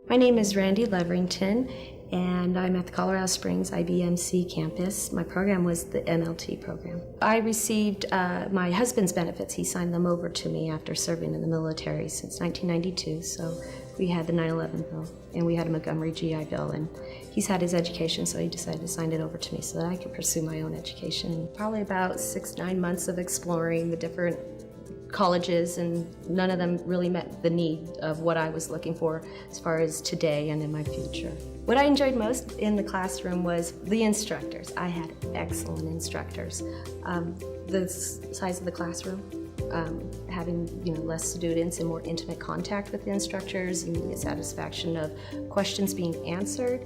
My name is Randy Leverington, and I'm at the Colorado Springs IBMC campus. My program was the MLT program. I received my husband's benefits. He signed them over to me after serving in the military since 1992. So we had the 9/11 bill, and we had a Montgomery GI Bill, and he's had his education, so he decided to sign it over to me so that I could pursue my own education. Probably about 6-9 months of exploring the different colleges, and none of them really met the need of what I was looking for as far as today and in my future. What I enjoyed most in the classroom was the instructors. I had excellent instructors. The size of the classroom, having less students and more intimate contact with the instructors, immediate satisfaction of questions being answered.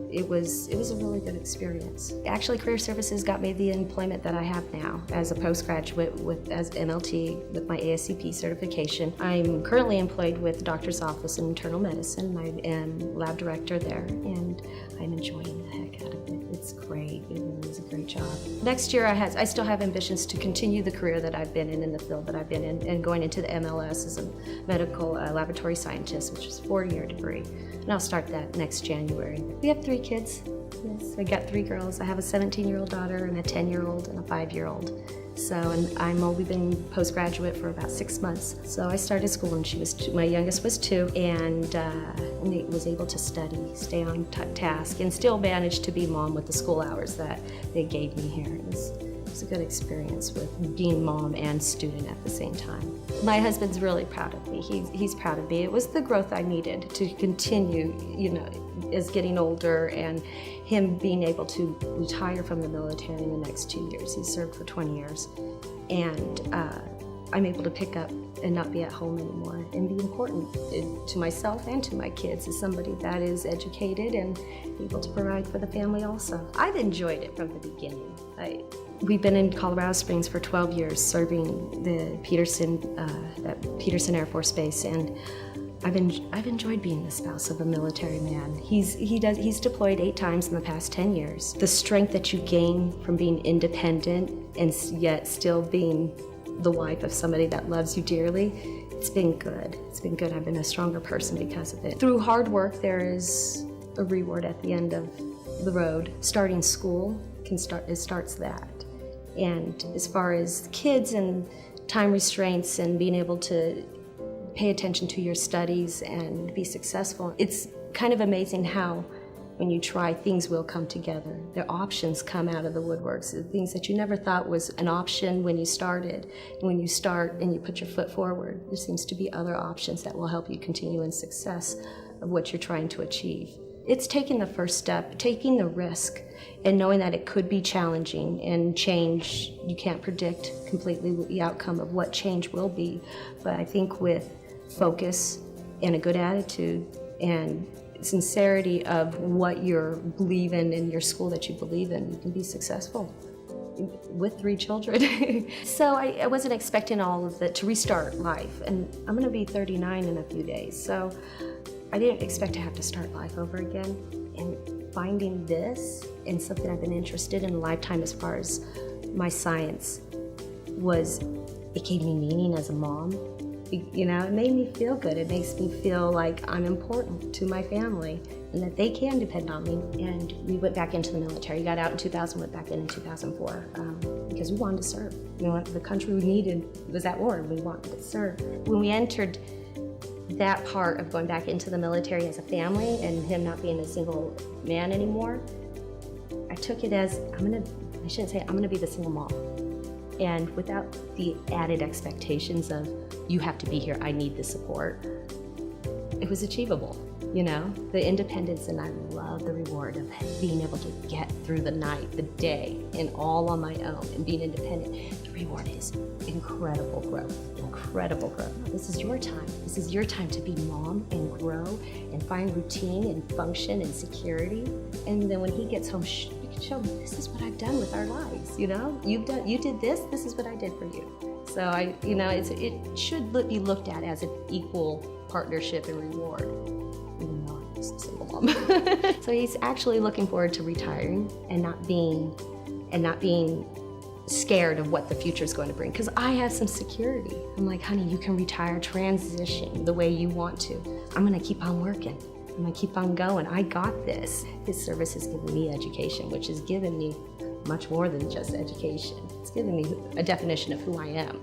It was a really good experience. Actually, Career Services got me the employment that I have now as a postgraduate as MLT with my ASCP certification. I'm currently employed with the doctor's office in internal medicine. I am lab director there, and I'm enjoying the heck out of it. It's great. It really is a great job. Next year, I still have ambitions to continue the career that I've been in the field that I've been in, and going into the MLS as a medical laboratory scientist, which is a 4-year degree. And I'll start that next January. We have 3 kids. Yes, I got 3 girls. I have a 17-year-old daughter and a 10-year-old and a 5-year-old. And I'm only been postgraduate for about 6 months. So I started school when my youngest was 2, and was able to study, stay on task, and still manage to be mom with the school hours that they gave me here. It was a good experience with being mom and student at the same time. My husband's really proud of me. He's proud of me. It was the growth I needed to continue, as getting older, and him being able to retire from the military in the next 2 years. He served for 20 years. And I'm able to pick up and not be at home anymore and be important to myself and to my kids as somebody that is educated and able to provide for the family also. I've enjoyed it from the beginning. We've been in Colorado Springs for 12 years serving the Peterson Air Force Base, and I've enjoyed being the spouse of a military man. He's deployed 8 times in the past 10 years. The strength that you gain from being independent and yet still being the wife of somebody that loves you dearly, it's been good. It's been good. I've been a stronger person because of it. Through hard work, there is a reward at the end of the road. Starting school starts that. And as far as kids and time restraints and being able to pay attention to your studies and be successful, it's kind of amazing how when you try, things will come together. Their options come out of the woodworks, things that you never thought was an option when you started. And when you start and you put your foot forward, there seems to be other options that will help you continue in success of what you're trying to achieve. It's taking the first step, taking the risk, and knowing that it could be challenging, and change, you can't predict completely the outcome of what change will be. But I think with focus and a good attitude and sincerity of what you're believing in your school that you believe in, you can be successful with 3 children. So I wasn't expecting all of that to restart life, and I'm going to be 39 in a few days. So I didn't expect to have to start life over again, and finding this and something I've been interested in a lifetime as far as my science it gave me meaning as a mom. It made me feel good. It makes me feel like I'm important to my family and that they can depend on me. And we went back into the military. Got out in 2000, went back in 2004 because we wanted to serve. The country we needed was at war, and we wanted to serve. When we entered that part of going back into the military as a family and him not being a single man anymore, I took it as I'm going to be the single mom. And without the added expectations of, you have to be here, I need the support, it was achievable. The independence, and I love the reward of being able to get through the night, the day, and all on my own, and being independent. The reward is incredible growth, incredible growth. This is your time. This is your time to be mom and grow and find routine and function and security. And then when he gets home, you can show him, this is what I've done with our lives. You did this is what I did for you. So it should be looked at as an equal partnership and reward, even though I'm just a single mom. So he's actually looking forward to retiring and not being scared of what the future is going to bring, because I have some security. I'm like, honey, you can retire, transition the way you want to. I'm going to keep on working. and I keep on going. I got this. His service has given me education, which has given me much more than just education. It's given me a definition of who I am.